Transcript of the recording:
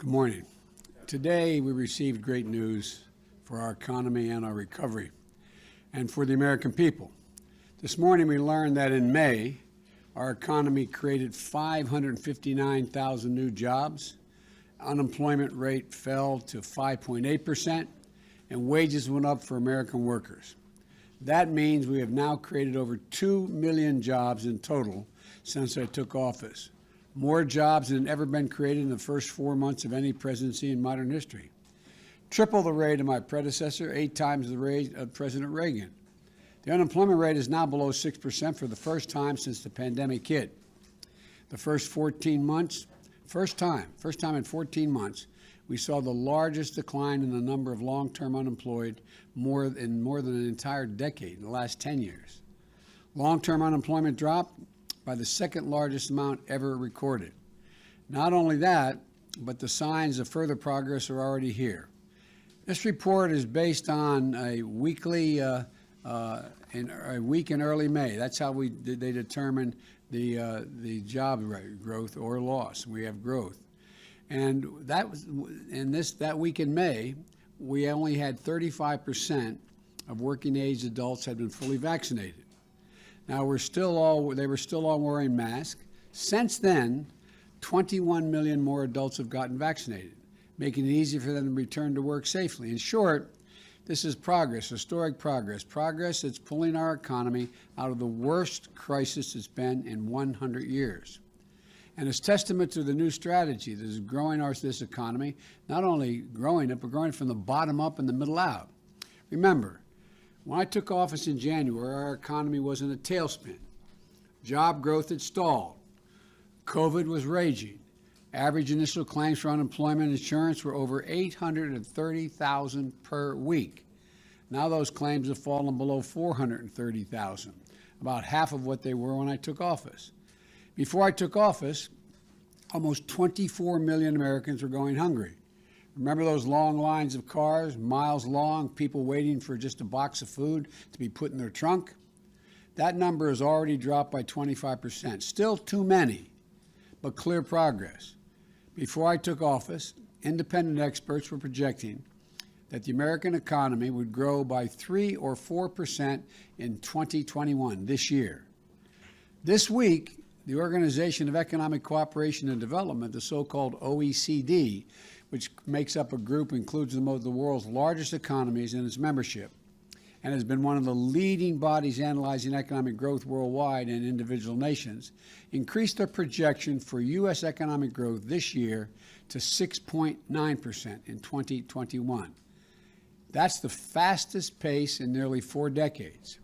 Good morning. Today we received great news for our economy and our recovery and for the American people. This morning we learned that in May, our economy created 559,000 new jobs, unemployment rate fell to 5.8%, and wages went up for American workers. That means we have now created over 2 million jobs in total since I took office. More jobs than ever been created in the first 4 months of any presidency in modern history. Triple the rate of my predecessor, 8 times the rate of President Reagan. The unemployment rate is now below 6% for the first time since the pandemic hit. The first time in 14 months, we saw the largest decline in the number of long-term unemployed in more than an entire decade, in the last 10 years. Long-term unemployment dropped by the second largest amount ever recorded. Not only that, but the signs of further progress are already here. This report is based on a week in early May. That's how they determine the job growth or loss. We have growth. And that week in May, we only had 35% of working age adults had been fully vaccinated. Now they were still all wearing masks. Since then, 21 million more adults have gotten vaccinated, making it easy for them to return to work safely. In short, this is progress, historic progress that's pulling our economy out of the worst crisis it's been in 100 years. And it's testament to the new strategy that is growing this economy, not only growing it, but growing from the bottom up and the middle out. Remember, when I took office in January, our economy was in a tailspin. Job growth had stalled. COVID was raging. Average initial claims for unemployment insurance were over 830,000 per week. Now those claims have fallen below 430,000, about half of what they were when I took office. Before I took office, almost 24 million Americans were going hungry. Remember those long lines of cars, miles long, people waiting for just a box of food to be put in their trunk? That number has already dropped by 25%. Still too many, but clear progress. Before I took office, independent experts were projecting that the American economy would grow by 3 or 4% in 2021, this year. This week, the Organization of Economic Cooperation and Development, the so-called OECD, which makes up a group, includes the world's largest economies in its membership, and has been one of the leading bodies analyzing economic growth worldwide and individual nations, increased their projection for U.S. economic growth this year to 6.9% in 2021. That's the fastest pace in nearly 4 decades.